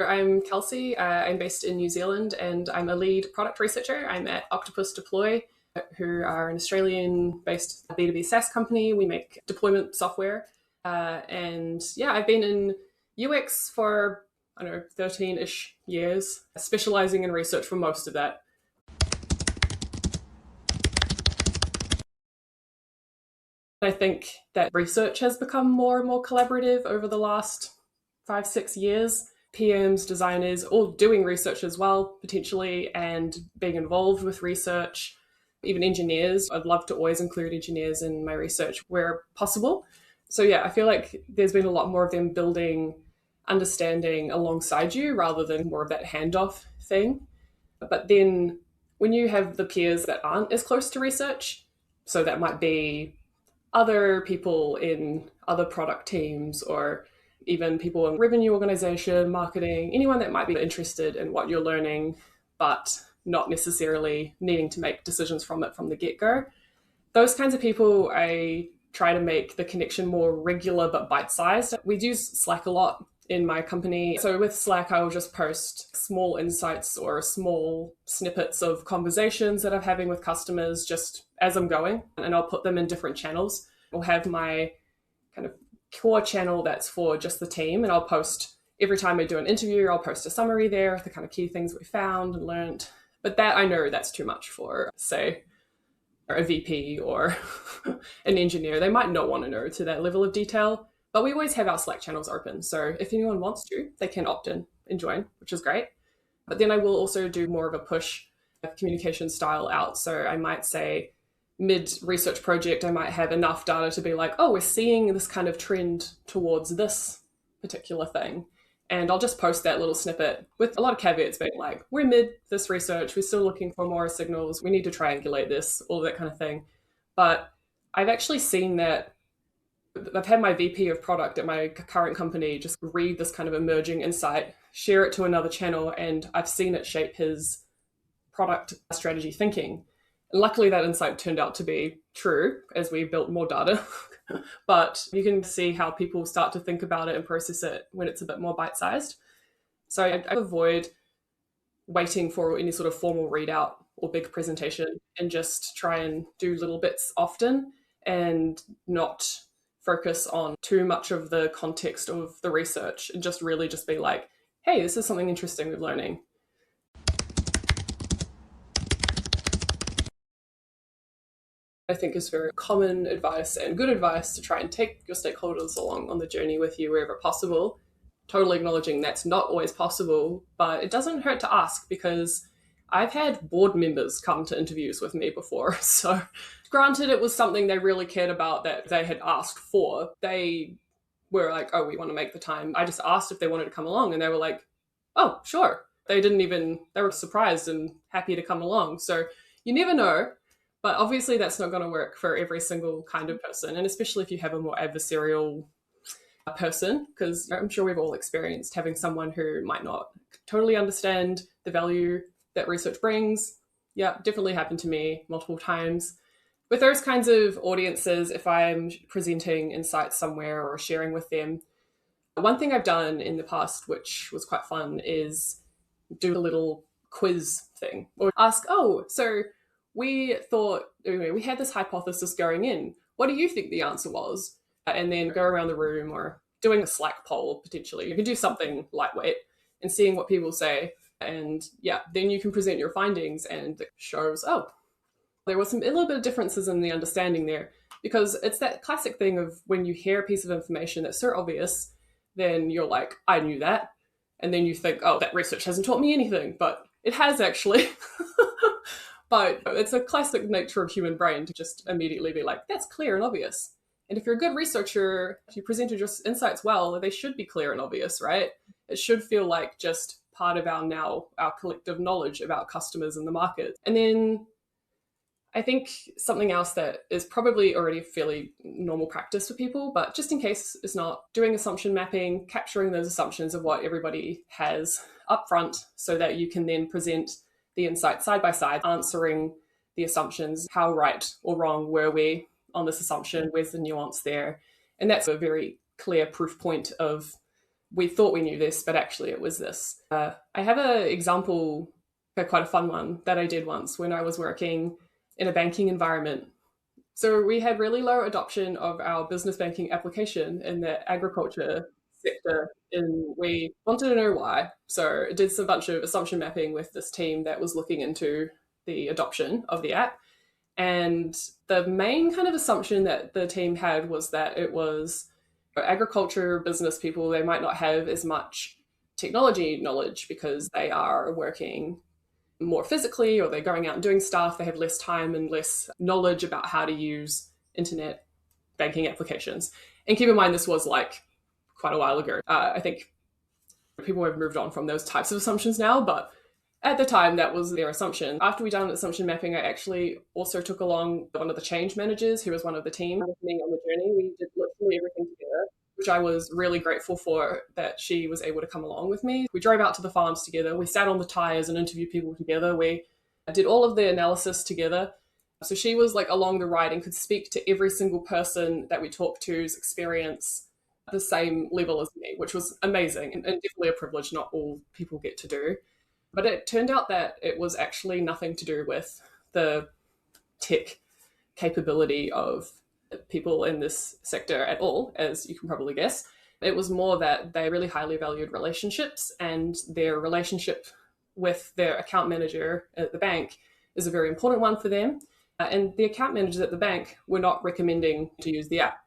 I'm Kelsey. I'm based in New Zealand and I'm a lead product researcher. I'm at Octopus Deploy, who are an Australian based B2B SaaS company. We make deployment software. And yeah, I've been in UX for, I don't know, 13 ish years, specializing in research for most of that. I think that research has become more and more collaborative over the last 5, 6 years. PMs, designers, all doing research as well, potentially, and being involved with research. Even engineers, I'd love to always include engineers in my research where possible. So, yeah, I feel like there's been a lot more of them building understanding alongside you rather than more of that handoff thing. But then when you have the peers that aren't as close to research, so that might be other people in other product teams or even people in revenue organization, marketing, anyone that might be interested in what you're learning, but not necessarily needing to make decisions from it from the get go. Those kinds of people, I try to make the connection more regular but bite sized. We use Slack a lot in my company. So with Slack, I will just post small insights or small snippets of conversations that I'm having with customers just as I'm going, and I'll put them in different channels. I'll have my kind of core channel that's for just the team, and I'll post every time I do an interview, I'll post a summary there of the kind of key things we found and learned. But that I know that's too much for, say, a VP or an engineer. They might not want to know to that level of detail, but we always have our Slack channels open. So if anyone wants to, they can opt in and join, which is great. But then I will also do more of a push communication style out. So I might say mid research project, I might have enough data to be like, oh, we're seeing this kind of trend towards this particular thing. And I'll just post that little snippet with a lot of caveats being like, we're mid this research, we're still looking for more signals, we need to triangulate this, all that kind of thing. But I've actually seen that I've had my VP of product at my current company just read this kind of emerging insight, share it to another channel, and I've seen it shape his product strategy thinking. And luckily, that insight turned out to be true as we built more data. But you can see how people start to think about it and process it when it's a bit more bite sized. So I avoid waiting for any sort of formal readout or big presentation and just try and do little bits often and not focus on too much of the context of the research and just really just be like, hey, this is something interesting we're learning. I think is very common advice and good advice to try and take your stakeholders along on the journey with you wherever possible. Totally acknowledging that's not always possible, but it doesn't hurt to ask because I've had board members come to interviews with me before. So, granted, it was something they really cared about that they had asked for. They were like, oh, we want to make the time. I just asked if they wanted to come along, and they were like, oh, sure. They were surprised and happy to come along. So, you never know. But obviously, that's not going to work for every single kind of person. And especially if you have a more adversarial person, because I'm sure we've all experienced having someone who might not totally understand the value that research brings. Yeah, definitely happened to me multiple times. With those kinds of audiences, if I'm presenting insights somewhere or sharing with them, one thing I've done in the past, which was quite fun, is do a little quiz thing or ask, oh, so we thought, we had this hypothesis going in. What do you think the answer was? And then go around the room or doing a Slack poll potentially. You can do something lightweight and seeing what people say. And yeah, then you can present your findings and it shows, oh, there was a little bit of differences in the understanding there because it's that classic thing of when you hear a piece of information that's so obvious, then you're like, I knew that. And then you think, oh, that research hasn't taught me anything, but it has actually. But it's a classic nature of human brain to just immediately be like, that's clear and obvious. And if you're a good researcher, if you presented your insights well, they should be clear and obvious, right? It should feel like just part of our collective knowledge about customers and the market. And then I think something else that is probably already fairly normal practice for people, but just in case it's not, doing assumption mapping, capturing those assumptions of what everybody has upfront so that you can then present the insights side by side, answering the assumptions, how right or wrong were we on this assumption, where's the nuance there. And that's a very clear proof point of we thought we knew this, but actually it was this. I have an example, quite a fun one, that I did once when I was working in a banking environment. So we had really low adoption of our business banking application in the agriculture sector, and we wanted to know why. So I did a bunch of assumption mapping with this team that was looking into the adoption of the app. And the main kind of assumption that the team had was that it was agriculture business people, they might not have as much technology knowledge because they are working more physically, or they're going out and doing stuff. They have less time and less knowledge about how to use internet banking applications. And keep in mind, this was like quite a while ago. I think people have moved on from those types of assumptions now, but at the time, that was their assumption. After we done assumption mapping, I actually also took along one of the change managers who was one of the team with me on the journey. We did literally everything together, which I was really grateful for, that she was able to come along with me. We drove out to the farms together. We sat on the tires and interviewed people together. We did all of the analysis together. So she was like along the ride and could speak to every single person that we talked to's experience at the same level as me, which was amazing and definitely a privilege not all people get to do. But it turned out that it was actually nothing to do with the tech capability of people in this sector at all, as you can probably guess. It was more that they really highly valued relationships, and their relationship with their account manager at the bank is a very important one for them. And the account managers at the bank were not recommending to use the app.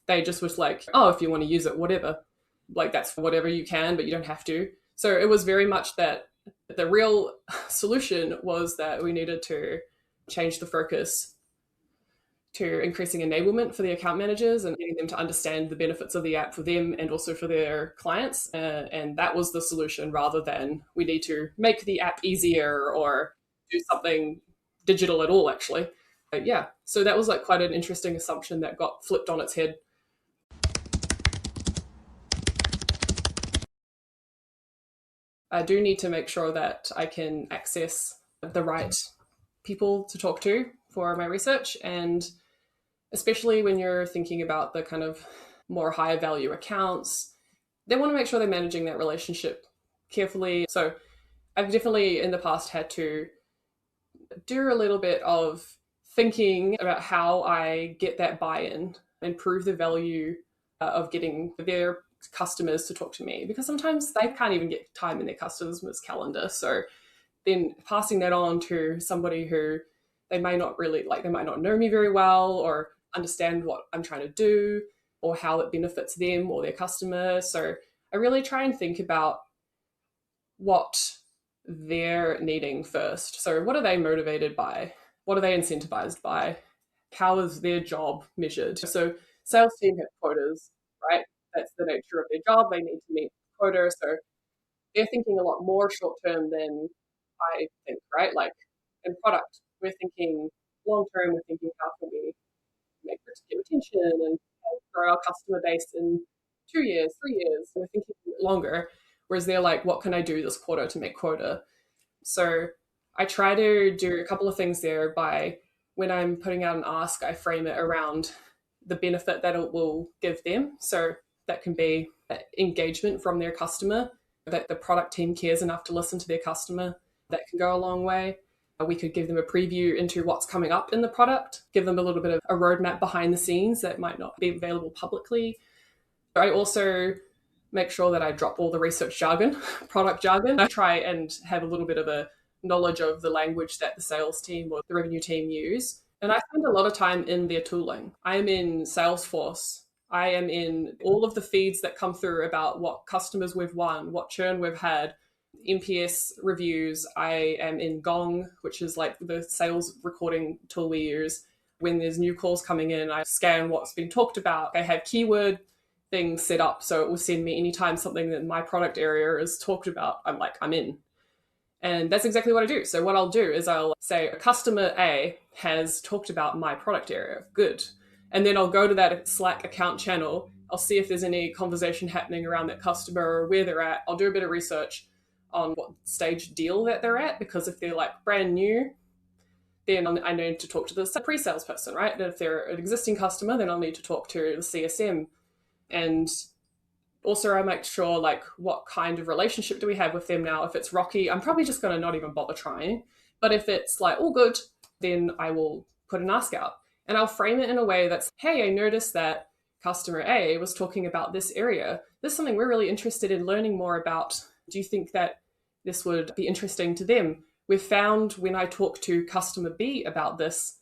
They just was like, oh, if you want to use it, whatever. Like, that's whatever you can, but you don't have to. So it was very much that the real solution was that we needed to change the focus to increasing enablement for the account managers and getting them to understand the benefits of the app for them and also for their clients. And that was the solution, rather than we need to make the app easier or do something digital at all, actually. But yeah, so that was like quite an interesting assumption that got flipped on its head. I do need to make sure that I can access the right people to talk to for my research. And especially when you're thinking about the kind of more higher value accounts, they want to make sure they're managing that relationship carefully. So I've definitely in the past had to do a little bit of thinking about how I get that buy-in and prove the value of getting their customers to talk to me, because sometimes they can't even get time in their customers' calendar. So then passing that on to somebody who they may not really like, they might not know me very well or understand what I'm trying to do or how it benefits them or their customer. So I really try and think about what they're needing first. So what are they motivated by? What are they incentivized by? How is their job measured? So sales team have quotas, right? That's the nature of their job. They need to meet quotas. So they're thinking a lot more short term than I think, right? Like in product, we're thinking long term, we're thinking how can we make retention and grow our customer base in 2 years, 3 years. We're thinking longer. Whereas they're like, what can I do this quarter to make quota? So I try to do a couple of things there by when I'm putting out an ask, I frame it around the benefit that it will give them. So that can be engagement from their customer, that the product team cares enough to listen to their customer. That can go a long way. We could give them a preview into what's coming up in the product, give them a little bit of a roadmap behind the scenes that might not be available publicly. I also make sure that I drop all the research jargon, product jargon. I try and have a little bit of a knowledge of the language that the sales team or the revenue team use. And I spend a lot of time in their tooling. I am in Salesforce. I am in all of the feeds that come through about what customers we've won, what churn we've had, NPS reviews. I am in Gong, which is like the sales recording tool we use. When there's new calls coming in, I scan what's been talked about. I have keyword things set up so it will send me anytime something that my product area is talked about. I'm in. And that's exactly what I do. So what I'll do is I'll say customer A has talked about my product area. Good. And then I'll go to that Slack account channel. I'll see if there's any conversation happening around that customer or where they're at. I'll do a bit of research on what stage deal that they're at, because if they're like brand new, then I need to talk to the pre-sales person, right? And if they're an existing customer, then I'll need to talk to the CSM. And Also, I make sure like what kind of relationship do we have with them now. If it's rocky, I'm probably just going to not even bother trying. But if it's like all good, then I will put an ask out. And I'll frame it in a way that's, hey, I noticed that customer A was talking about this area. This is something we're really interested in learning more about. Do you think that this would be interesting to them? We've found when I talked to customer B about this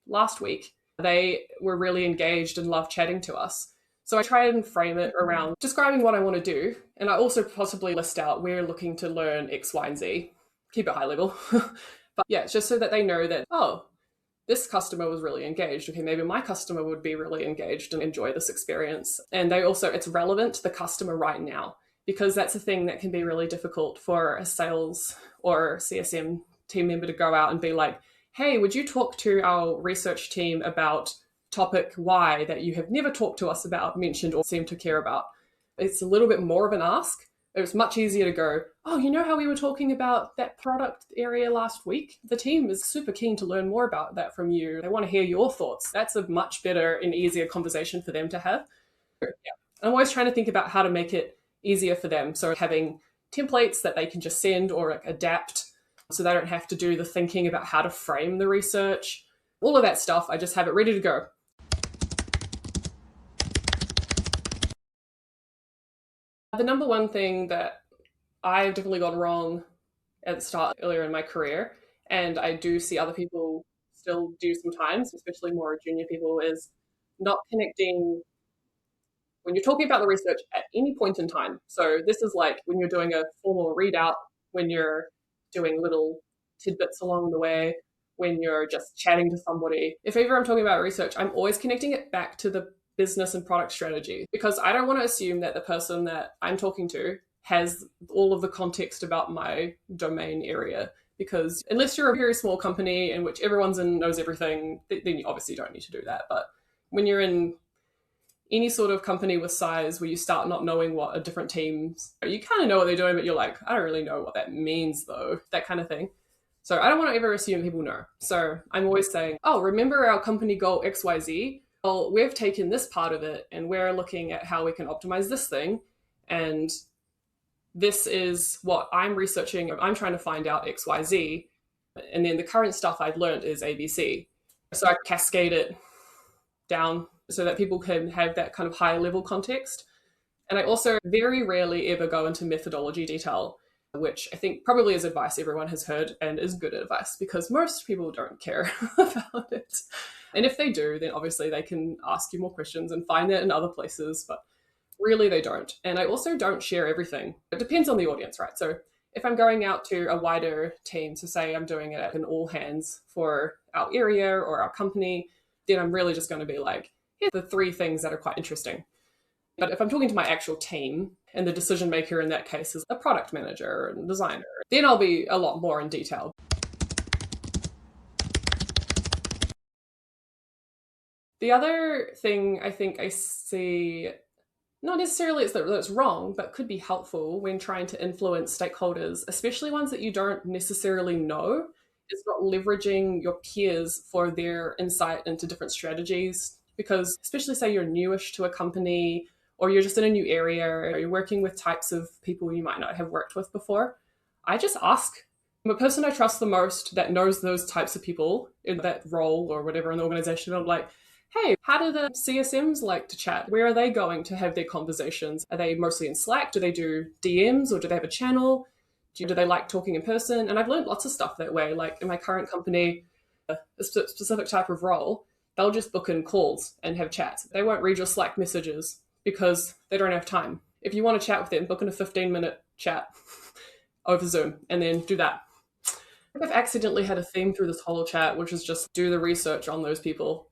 last week, they were really engaged and loved chatting to us. So I try and frame it around describing what I want to do. And I also possibly list out we're looking to learn X, Y, and Z. Keep it high level. But yeah, it's just so that they know that, oh, this customer was really engaged. Okay, maybe my customer would be really engaged and enjoy this experience. And they also, it's relevant to the customer right now, because that's a thing that can be really difficult for a sales or CSM team member to go out and be like, hey, would you talk to our research team about topic Y that you have never talked to us about, mentioned, or seem to care about? It's a little bit more of an ask. It's much easier to go, oh, you know how we were talking about that product area last week? The team is super keen to learn more about that from you. They want to hear your thoughts. That's a much better and easier conversation for them to have. Yeah. I'm always trying to think about how to make it easier for them. So having templates that they can just send or like adapt so they don't have to do the thinking about how to frame the research. All of that stuff, I just have it ready to go. The number one thing that I've definitely got wrong at the start earlier in my career, and I do see other people still do sometimes, especially more junior people, is not connecting when you're talking about the research at any point in time. So this is like when you're doing a formal readout, when you're doing little tidbits along the way, when you're just chatting to somebody. If ever I'm talking about research, I'm always connecting it back to the business and product strategy, because I don't want to assume that the person that I'm talking to has all of the context about my domain area. Because unless you're a very small company in which everyone's in knows everything, then you obviously don't need to do that. But when you're in any sort of company with size where you start not knowing what a different teams, you kind of know what they're doing, but you're like, I don't really know what that means though, that kind of thing. So I don't want to ever assume people know. So I'm always saying, oh, remember our company goal XYZ? Well, we've taken this part of it and we're looking at how we can optimize this thing. And this is what I'm researching. I'm trying to find out XYZ. And then the current stuff I've learned is ABC. So I cascade it down so that people can have that kind of high level context. And I also very rarely ever go into methodology detail, which I think probably is advice everyone has heard and is good advice, because most people don't care about it. And if they do, then obviously they can ask you more questions and find that in other places, but really they don't. And I also don't share everything. It depends on the audience, right? So if I'm going out to a wider team, so say I'm doing it at an all hands for our area or our company, then I'm really just going to be like, here's the 3 things that are quite interesting. But if I'm talking to my actual team and the decision maker in that case is a product manager and designer, then I'll be a lot more in detail. The other thing I think I see, not necessarily that it's wrong, but could be helpful when trying to influence stakeholders, especially ones that you don't necessarily know, is not leveraging your peers for their insight into different strategies. Because especially say you're newish to a company or you're just in a new area or you're working with types of people you might not have worked with before, I just ask. The person I trust the most that knows those types of people in that role or whatever in the organization, I'm like, hey, how do the CSMs like to chat? Where are they going to have their conversations? Are they mostly in Slack? Do they do DMs or do they have a channel? Do they like talking in person? And I've learned lots of stuff that way. Like in my current company, a specific type of role, they'll just book in calls and have chats. They won't read your Slack messages because they don't have time. If you want to chat with them, book in a 15-minute chat over Zoom and then do that. I've accidentally had a theme through this whole chat, which is just do the research on those people.